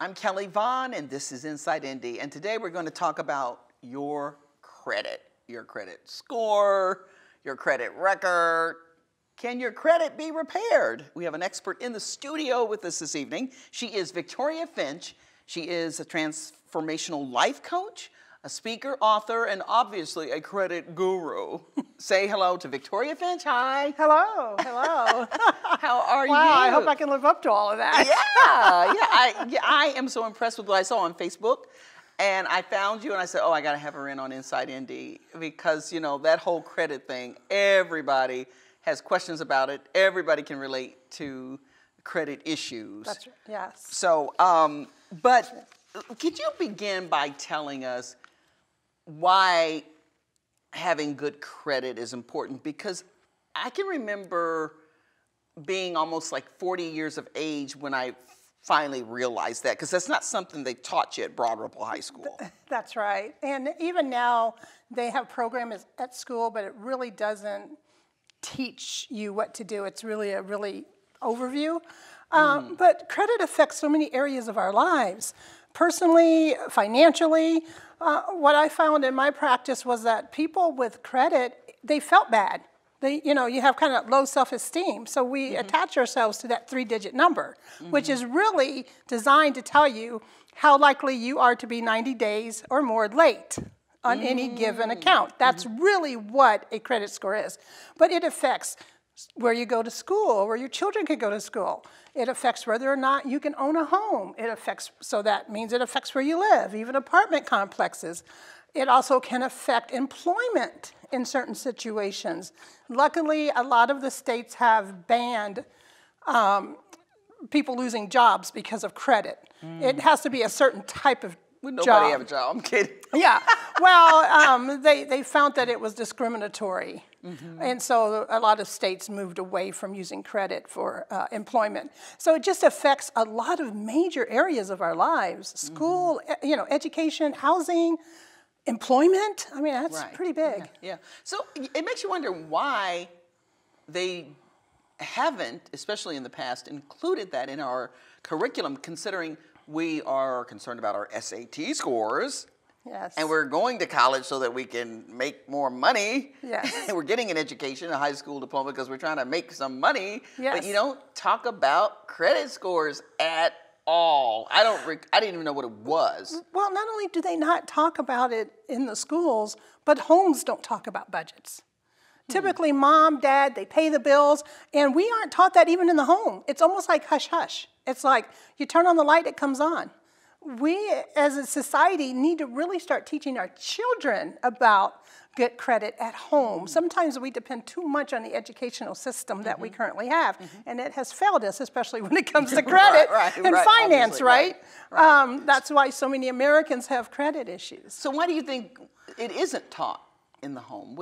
I'm Kelly Vaughn, and this is Inside Indy. And today we're going to talk about your credit score, your credit record. Can your credit be repaired? We have an expert in the studio with us this evening. She is Victoria Finch. She is a transformational life coach, a speaker, author, and obviously a credit guru. Say hello to Victoria Finch. Hi. Hello, hello. How are you? Wow, I hope I can live up to all of that. I am so impressed with what I saw on Facebook. And I found you and I said, oh, I got to have her in on Inside Indy because, you know, that whole credit thing, everybody has questions about it. Everybody can relate to credit issues. That's right, yes. So, but could you begin by telling us why having good credit is important? Because I can remember being almost like 40 years of age when I finally realized that, because that's not something they taught you at Broad Ripple High School. That's right. And even now, they have programs at school, but it really doesn't teach you what to do. It's really a overview. But credit affects so many areas of our lives. Personally, financially, what I found in my practice was that people with credit, they felt bad. You have kind of low self-esteem. So we attach ourselves to that 3-digit number, which is really designed to tell you how likely you are to be 90 days or more late on any given account. That's really what a credit score is. But it affects where you go to school, where your children can go to school. It affects whether or not you can own a home. So that means it affects where you live, even apartment complexes. It also can affect employment in certain situations. Luckily, a lot of the states have banned people losing jobs because of credit. It has to be a certain type of Would job. nobody have a job? I'm kidding. Yeah. Well, they found that it was discriminatory. And so a lot of states moved away from using credit for employment. So it just affects a lot of major areas of our lives. School, education, housing, employment. I mean, that's pretty big. Yeah. So it makes you wonder why they haven't, especially in the past, included that in our curriculum, considering we are concerned about our SAT scores. Yes. And we're going to college so that we can make more money. Yes. And we're getting an education, a high school diploma, because we're trying to make some money. Yes. But you don't talk about credit scores at all. I didn't even know what it was. Well, not only do they not talk about it in the schools, but homes don't talk about budgets. Typically, mom, dad, they pay the bills, and we aren't taught that even in the home. It's almost like hush-hush. It's like you turn on the light, it comes on. We, as a society, need to really start teaching our children about good credit at home. Sometimes we depend too much on the educational system that we currently have, and it has failed us, especially when it comes to credit and finance, right? That's why so many Americans have credit issues. So why do you think it isn't taught in the home?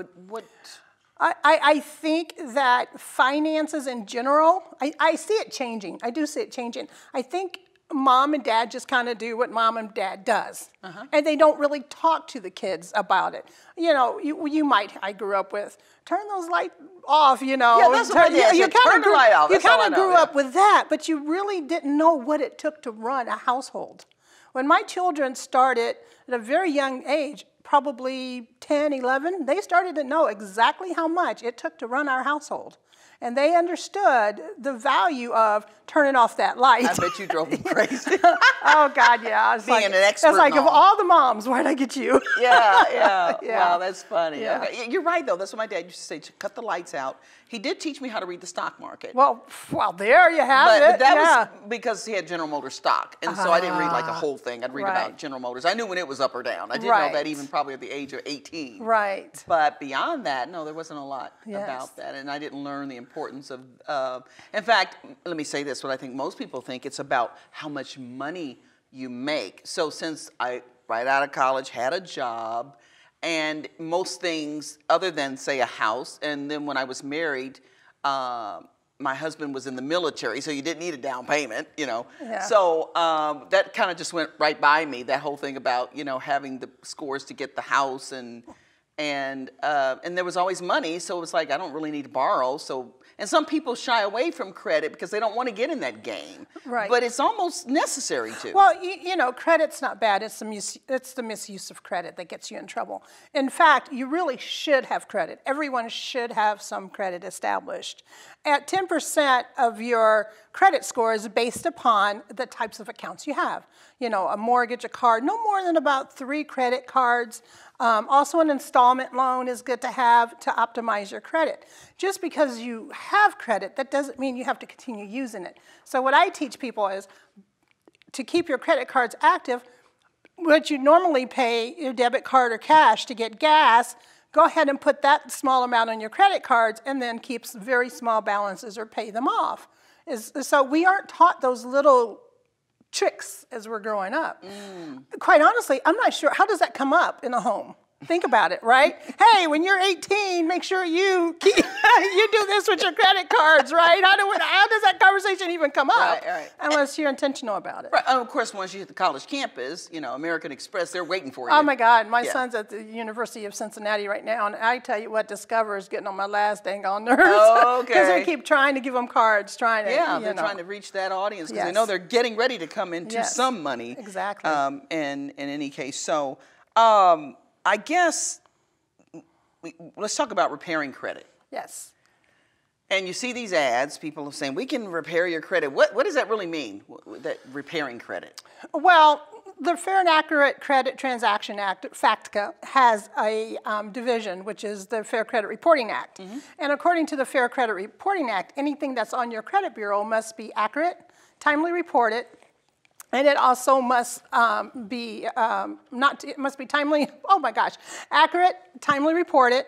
I think that finances in general, I see it changing. I do see it changing. I think mom and dad just kind of do what mom and dad does. And they don't really talk to the kids about it. I grew up with, turn those lights off, Yeah, that's what turn the light off. You kind of grew up with that, but you really didn't know what it took to run a household. When my children started at a very young age, probably 10, 11, they started to know exactly how much it took to run our household. And they understood the value of turning off that light. I bet you drove them crazy. Oh, God, yeah. It's Being an expert. It's like, of all the moms, why'd I get you? Yeah. Wow, that's funny. Yeah. Okay. You're right, though. That's what my dad used to say, cut the lights out. He did teach me how to read the stock market. Well, there you have it. But that was because he had General Motors stock. And so I didn't read like a whole thing. I'd read about General Motors. I knew when it was up or down. I didn't know that even probably at the age of 18. Right. But beyond that, no, there wasn't a lot about that. And I didn't learn the importance of, in fact, let me say this, what I think most people think, it's about how much money you make. So since I, right out of college, had a job, and most things other than, say, a house, and then when I was married, my husband was in the military, so you didn't need a down payment, Yeah. So that kind of just went right by me, that whole thing about, having the scores to get the house, and there was always money, so it was like, I don't really need to borrow. So And some people shy away from credit because they don't want to get in that game. Right. But it's almost necessary to. Well, you know, credit's not bad. It's the misuse of credit that gets you in trouble. In fact, you really should have credit. Everyone should have some credit established. At 10% of your credit score is based upon the types of accounts you have. You know, a mortgage, a card, no more than about 3 credit cards. Also, an installment loan is good to have to optimize your credit. Just because you have credit, that doesn't mean you have to continue using it. So what I teach people is to keep your credit cards active, what you normally pay your debit card or cash to get gas, go ahead and put that small amount on your credit cards and then keep very small balances or pay them off. So we aren't taught those little tricks as we're growing up. Quite honestly, I'm not sure, how does that come up in a home? Think about it, right? Hey, when you're 18, make sure you do this with your credit cards, right? How does that conversation even come up? Right. Unless you're intentional about it. Right. And of course, once you hit the college campus, you know, American Express, they're waiting for you. Oh my God, my son's at the University of Cincinnati right now, and I tell you what, Discover is getting on my last dang on nerves. Okay. Because they keep trying to give them cards, trying to, they're trying to reach that audience because they know they're getting ready to come into some money. Exactly. In any case, so I guess let's talk about repairing credit. Yes. And you see these ads, people are saying, we can repair your credit. What does that really mean, that repairing credit? Well, the Fair and Accurate Credit Transaction Act, FACTCA, has a division, which is the Fair Credit Reporting Act. And according to the Fair Credit Reporting Act, anything that's on your credit bureau must be accurate, timely reported, and it also must be timely, oh my gosh, accurate, timely reported,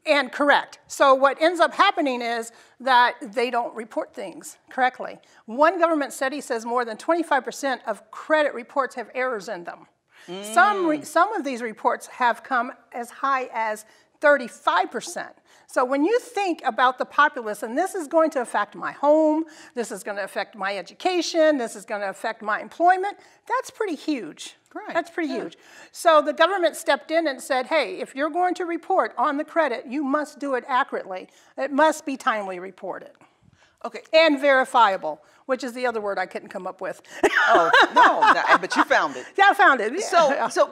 and correct. So what ends up happening is that they don't report things correctly. One government study says more than 25% of credit reports have errors in them. Some of these reports have come as high as 35%. So when you think about the populace, and this is going to affect my home, this is going to affect my education, this is going to affect my employment, that's pretty huge. Right. That's pretty huge. So the government stepped in and said, hey, if you're going to report on the credit, you must do it accurately. It must be timely reported. Okay. And verifiable, which is the other word I couldn't come up with. Oh, no, but you found it. Yeah, I found it.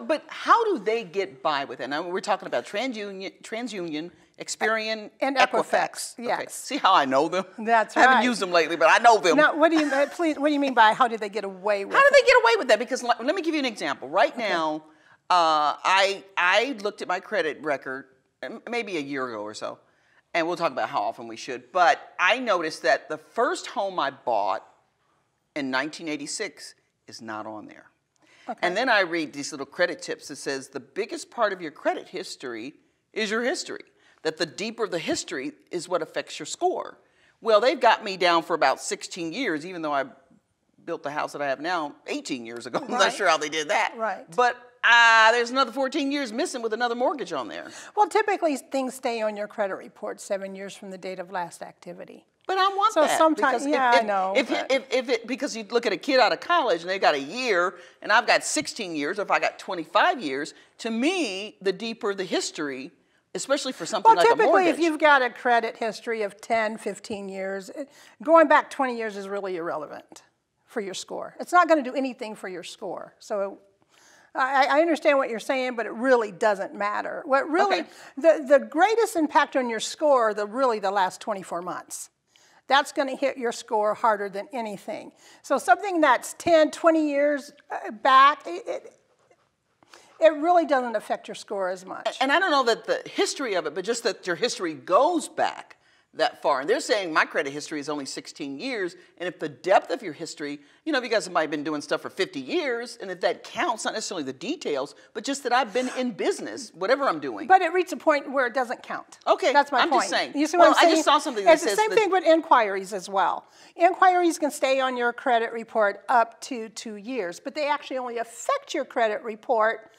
But how do they get by with it? Now, we're talking about TransUnion, Experian, and Equifax. Yes. Okay. See how I know them? That's I right. haven't used them lately, but I know them. Now, what do you mean by how did they get away with it? How do they get away with that? Because let me give you an example. Right now, I looked at my credit record maybe a year ago or so, and we'll talk about how often we should, but I noticed that the first home I bought in 1986 is not on there. Okay. And then I read these little credit tips that says the biggest part of your credit history is your history, that the deeper the history is what affects your score. Well, they've got me down for about 16 years, even though I built the house that I have now 18 years ago. I'm not sure how they did that. Right. But there's another 14 years missing with another mortgage on there. Well, typically things stay on your credit report 7 years from the date of last activity. But I want that. So sometimes, I know. Because you look at a kid out of college and they got a year, and I've got 16 years, or if I got 25 years, to me, the deeper the history, especially for something like a mortgage. Well, typically, if you've got a credit history of 10, 15 years, going back 20 years is really irrelevant for your score. It's not going to do anything for your score. So I understand what you're saying, but it really doesn't matter. What really, the greatest impact on your score are really the last 24 months. That's going to hit your score harder than anything. So something that's 10, 20 years back, it really doesn't affect your score as much. And I don't know that the history of it, but just that your history goes back that far. And they're saying my credit history is only 16 years. And if the depth of your history, if you guys might have been doing stuff for 50 years, and if that counts, not necessarily the details, but just that I've been in business, whatever I'm doing. But it reaches a point where it doesn't count. Okay, that's my point. I'm just saying. You see what I'm saying? I just saw something that says it's the same thing with inquiries as well. Inquiries can stay on your credit report up to 2 years, but they actually only affect your credit report.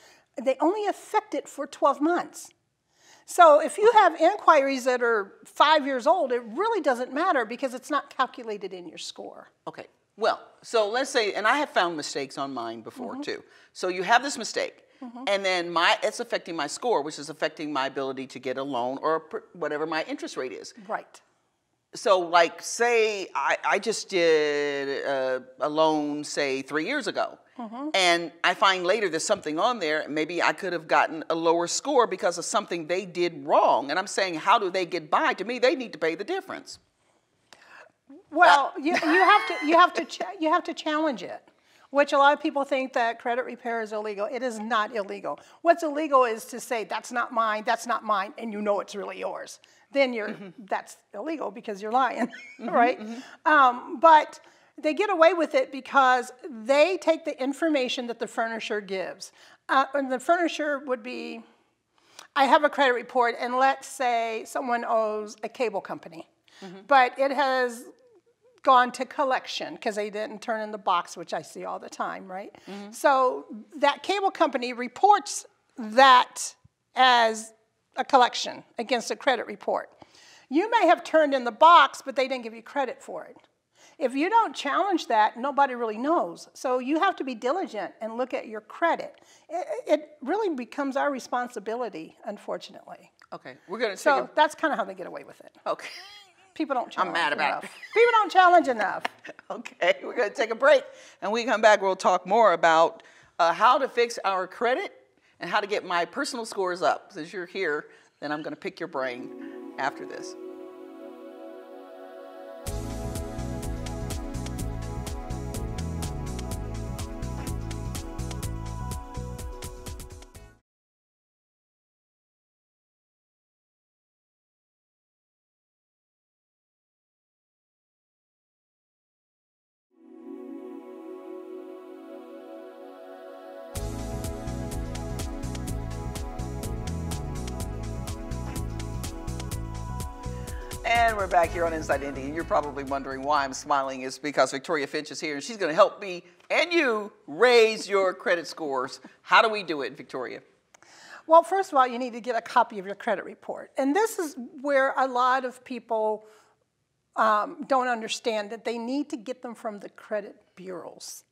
They only affect it for 12 months. So if you have inquiries that are 5 years old, it really doesn't matter because it's not calculated in your score. Okay. Well, so let's say, and I have found mistakes on mine before too. So you have this mistake, and then it's affecting my score, which is affecting my ability to get a loan or whatever my interest rate is. Right. So like say I just did a loan, say 3 years ago, and I find later there's something on there, maybe I could have gotten a lower score because of something they did wrong. And I'm saying, how do they get by? To me, they need to pay the difference. Well, you have to challenge it, which a lot of people think that credit repair is illegal. It is not illegal. What's illegal is to say that's not mine, and you know it's really yours. Then that's illegal because you're lying, right? But they get away with it because they take the information that the furnisher gives. And the furnisher would be, I have a credit report, and let's say someone owes a cable company, but it has gone to collection because they didn't turn in the box, which I see all the time, right? So that cable company reports that as a collection against a credit report. You may have turned in the box, but they didn't give you credit for it. If you don't challenge that, nobody really knows. So you have to be diligent and look at your credit. It really becomes our responsibility, unfortunately. Okay, we're going to So that's kind of how they get away with it. Okay. People don't challenge I'm mad about enough. it. People don't challenge enough. Okay, we're going to take a break. And when we come back, we'll talk more about how to fix our credit and how to get my personal scores up. Since you're here, then I'm going to pick your brain after this. And we're back here on Inside Indy, and you're probably wondering why I'm smiling. It's because Victoria Finch is here, and she's going to help me and you raise your credit scores. How do we do it, Victoria? Well, first of all, you need to get a copy of your credit report. And this is where a lot of people don't understand that they need to get them from the credit bureaus.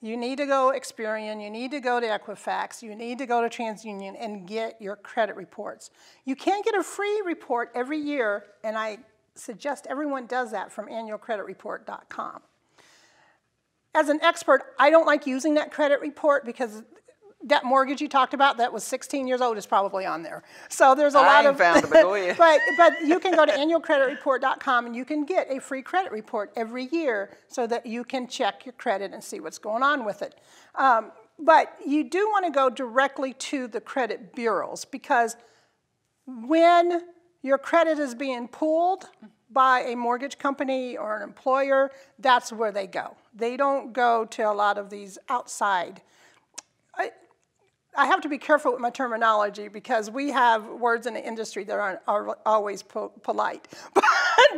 You need to go Experian, you need to go to Equifax, you need to go to TransUnion and get your credit reports. You can get a free report every year, and I suggest everyone does that from annualcreditreport.com. As an expert, I don't like using that credit report because that mortgage you talked about that was 16 years old is probably on there. So there's a lot of found it, but go ahead. but you can go to annualcreditreport.com and you can get a free credit report every year so that you can check your credit and see what's going on with it. But you do want to go directly to the credit bureaus because when your credit is being pulled by a mortgage company or an employer, that's where they go. They don't go to a lot of these outside. I have to be careful with my terminology because we have words in the industry that aren't always polite.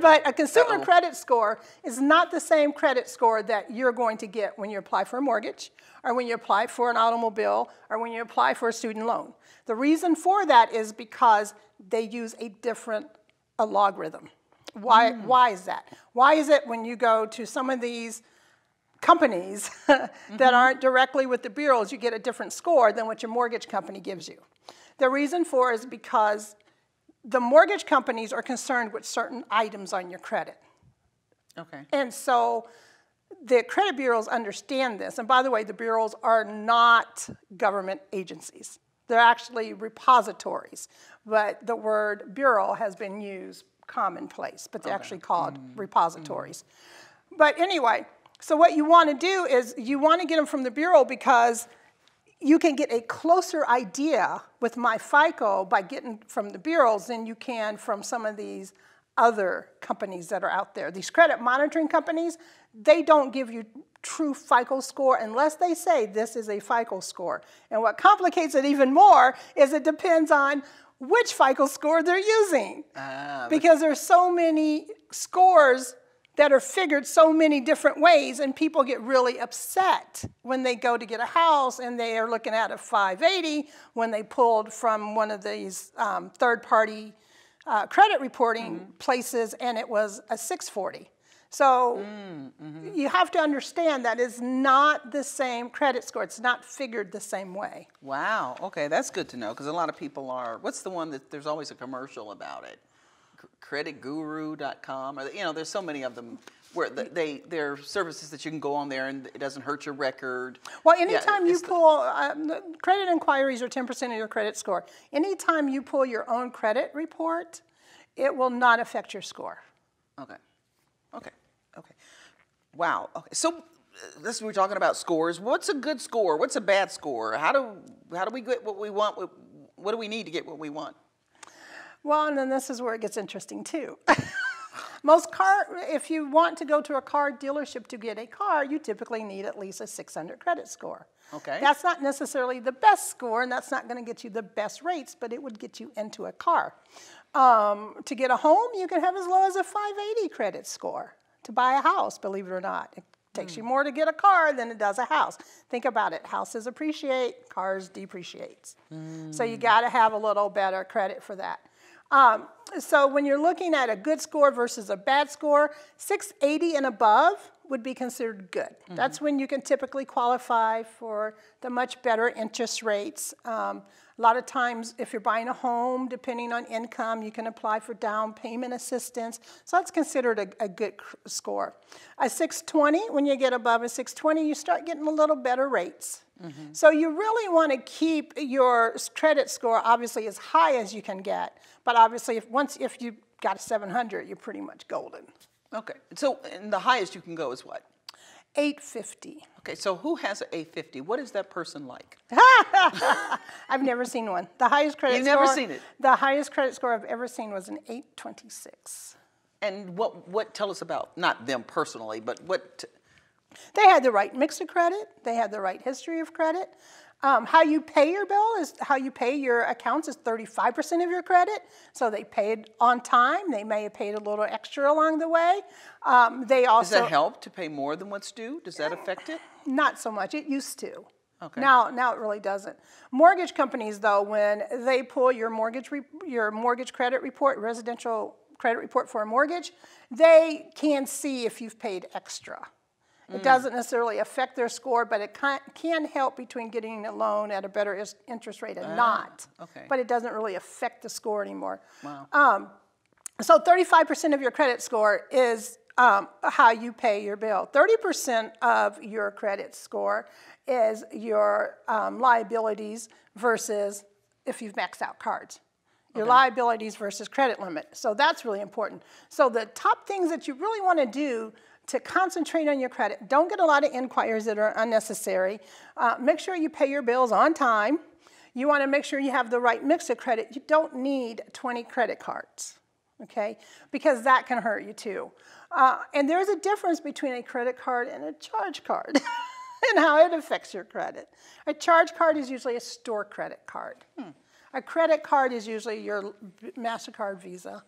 But a consumer credit score is not the same credit score that you're going to get when you apply for a mortgage or when you apply for an automobile or when you apply for a student loan. The reason for that is because they use a different logarithm. Why is that? Why is it when you go to some of these companies that aren't directly with the bureaus, you get a different score than what your mortgage company gives you? The reason for it is because the mortgage companies are concerned with certain items on your credit. Okay. And so the credit bureaus understand this. And by the way, the bureaus are not government agencies. They're actually repositories. But the word bureau has been used commonplace, but they're actually called repositories. But anyway, so what you want to do is you want to get them from the bureau because you can get a closer idea with my FICO by getting from the bureaus than you can from some of these other companies that are out there. These credit monitoring companies, they don't give you true FICO score unless they say this is a FICO score. And what complicates it even more is it depends on which FICO score they're using. Because there's so many scores that are figured so many different ways, and people get really upset when they go to get a house and they are looking at a 580 when they pulled from one of these third-party credit reporting places and it was a 640. So you have to understand that it's not the same credit score. It's not figured the same way. Wow. Okay, that's good to know because a lot of people are, what's the one that there's always a commercial about it? creditguru.com, or you know, there's so many of them where they're services that you can go on there and it doesn't hurt your record. Well, anytime you pull, credit inquiries are 10% of your credit score. Anytime you pull your own credit report, it will not affect your score. Okay. Wow. Okay. So this we're talking about scores. What's a good score? What's a bad score? How do we get what we want? What do we need to get what we want? Well, and then this is where it gets interesting too. If you want to go to a car dealership to get a car, you typically need at least a 600 credit score. Okay. That's not necessarily the best score, and that's not going to get you the best rates, but it would get you into a car. To get a home, you can have as low as a 580 credit score to buy a house, believe it or not. It takes you more to get a car than it does a house. Think about it. Houses appreciate, cars depreciate. So you got to have a little better credit for that. So when you're looking at a good score versus a bad score, 680 and above would be considered good. That's when you can typically qualify for the much better interest rates. A lot of times, if you're buying a home, depending on income, you can apply for down payment assistance. So that's considered a good score. A 620, when you get above a 620, you start getting a little better rates. So you really want to keep your credit score obviously as high as you can get. But obviously, if you got a 700, you're pretty much golden. Okay. So and the highest you can go is what? 850. Okay. So who has an 850? What is that person like? I've never seen one. The highest credit You've score. never seen it? The highest credit score I've ever seen was an 826. And what tell us about, not them personally, but what? They had the right mix of credit. They had the right history of credit. How you pay your bill is how you pay your accounts is 35% of your credit. So they paid on time. They may have paid a little extra along the way. They also Does that help to pay more than what's due? Does that affect it? Not so much. It used to. Okay. Now it really doesn't. Mortgage companies, though, when they pull your mortgage credit report, residential credit report for a mortgage, they can see if you've paid extra. It doesn't necessarily affect their score, but it can help between getting a loan at a better interest rate and not. Okay. But it doesn't really affect the score anymore. Wow. So 35% of your credit score is how you pay your bill. 30% of your credit score is your liabilities versus if you've maxed out cards. Your liabilities versus credit limit. So that's really important. So the top things that you really want to do to concentrate on your credit, don't get a lot of inquiries that are unnecessary. Make sure you pay your bills on time. You want to make sure you have the right mix of credit. You don't need 20 credit cards, okay? Because that can hurt you too. And there's a difference between a credit card and a charge card and how it affects your credit. A charge card is usually a store credit card. A credit card is usually your MasterCard, Visa.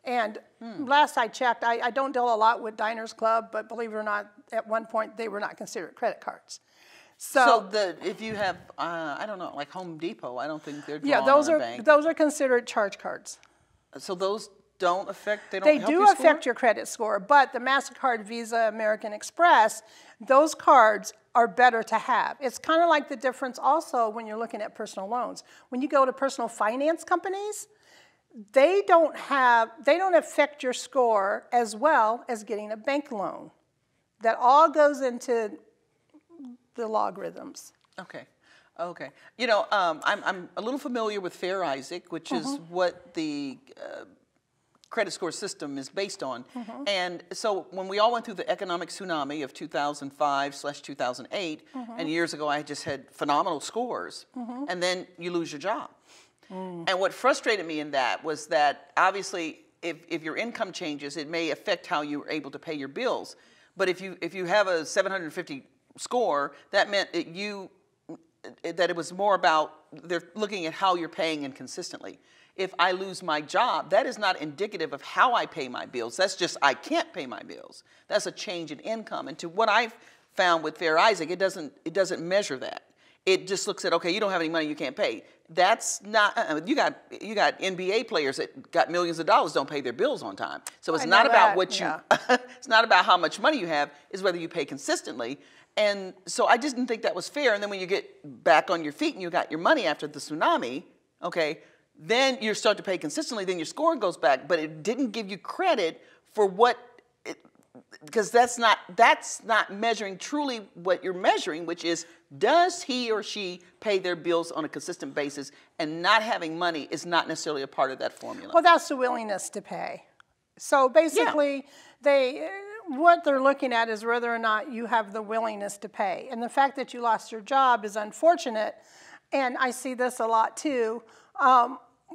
And last I checked, I don't deal a lot with Diners Club, but believe it or not, at one point they were not considered credit cards. So if you have, I don't know, like Home Depot, I don't think they're drawn those on a are bank. those are considered charge cards. So those don't affect, they They help do your affect score? your credit score, but the MasterCard, Visa, American Express, those cards are better to have. It's kind of like the difference also when you're looking at personal loans. When you go to personal finance companies, they don't affect your score as well as getting a bank loan. That all goes into the logarithms. Okay. Okay. You know, I'm a little familiar with Fair Isaac, which is what the credit score system is based on. And so when we all went through the economic tsunami of 2005/2008, and years ago I just had phenomenal scores, and then you lose your job. And what frustrated me in that was that obviously if your income changes, it may affect how you're able to pay your bills. But if you have a 750 score, that meant that it was more about they're looking at how you're paying inconsistently. If I lose my job, that is not indicative of how I pay my bills. That's just I can't pay my bills. That's a change in income. And to what I've found with Fair Isaac, it doesn't measure that. It just looks at, okay, you don't have any money, you can't pay. That's not, you got NBA players that got millions of dollars don't pay their bills on time. So it's not about what you, it's not about how much money you have, it's whether you pay consistently. And so I just didn't think that was fair. And then when you get back on your feet and you got your money after the tsunami, okay, then you start to pay consistently, then your score goes back, but it didn't give you credit for what, because that's not measuring truly what you're measuring, which is, does he or she pay their bills on a consistent basis? And not having money is not necessarily a part of that formula. Well, that's the willingness to pay. So basically, what they're looking at is whether or not you have the willingness to pay. And the fact that you lost your job is unfortunate, and I see this a lot too.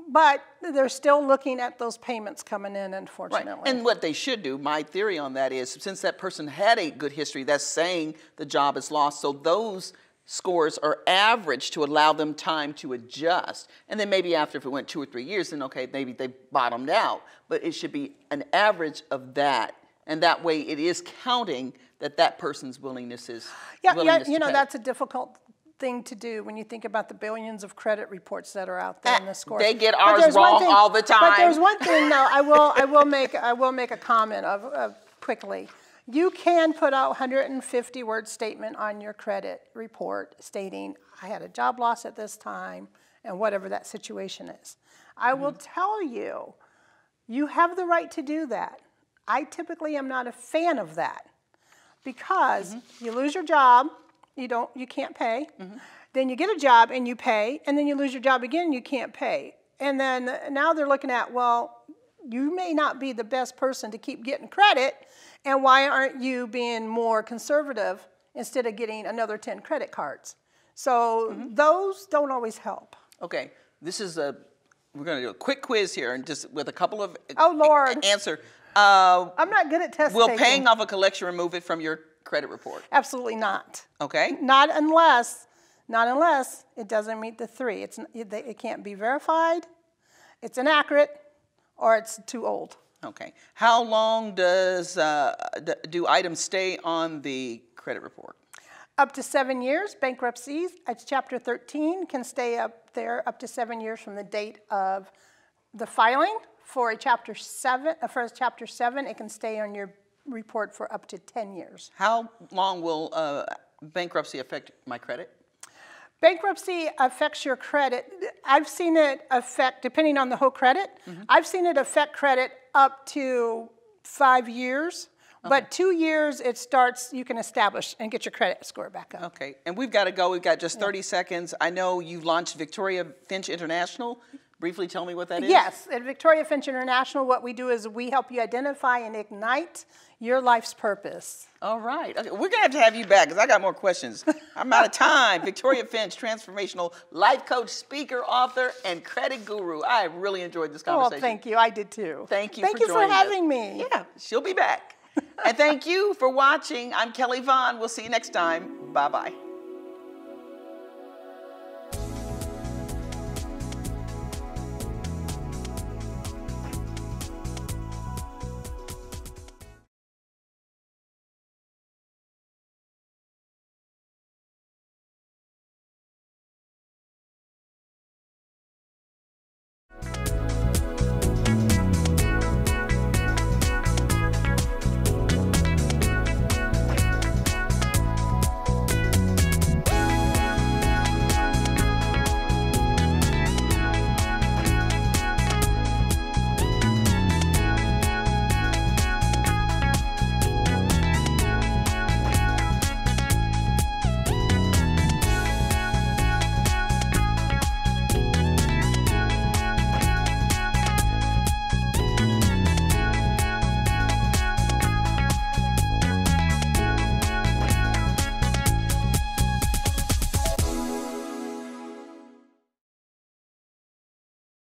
But they're still looking at those payments coming in, unfortunately. Right. And what they should do, my theory on that is, since that person had a good history, that's saying the job is lost, so those scores are averaged to allow them time to adjust. And then maybe after, if it went 2 or 3 years, then okay, maybe they bottomed out. But it should be an average of that. And that way it is counting that person's willingness is you know, that's a difficult thing to do when you think about the billions of credit reports that are out there in the scores. They get ours wrong all the time. But there's one thing, though, I will make a comment of quickly. You can put out 150-word statement on your credit report stating, I had a job loss at this time, and whatever that situation is. I will tell you, you have the right to do that. I typically am not a fan of that because you lose your job, you can't pay. Then you get a job and you pay, and then you lose your job again and you can't pay. And then now they're looking at, well, you may not be the best person to keep getting credit, and why aren't you being more conservative instead of getting another 10 credit cards? So those don't always help. Okay, we're going to do a quick quiz here, and just with a couple of answer. I'm not good at test taking. Will paying off a collection remove it from your credit report? Absolutely not. Okay. Not unless it doesn't meet the 3. It can't be verified, it's inaccurate, or it's too old. Okay. How long do items stay on the credit report? Up to 7 years. Bankruptcies, it's Chapter 13, can stay up there up to 7 years from the date of the filing. For a Chapter 7, it can stay on your report for up to 10 years. How long will bankruptcy affect my credit? Bankruptcy affects your credit. I've seen it affect, depending on the whole credit, I've seen it affect credit up to 5 years. Okay. But 2 years, you can establish and get your credit score back up. Okay, and we've got to go. We've got just 30 seconds. I know you launched Victoria Finch International. Briefly tell me what that is. Yes, at Victoria Finch International, what we do is we help you identify and ignite your life's purpose. All right. Okay. We're going to have you back because I got more questions. I'm out of time. Victoria Finch, transformational life coach, speaker, author, and credit guru. I really enjoyed this conversation. Oh, thank you. I did too. Thank you for joining us. Thank you for having me. Yeah, she'll be back. And thank you for watching. I'm Kelly Vaughn. We'll see you next time. Bye-bye.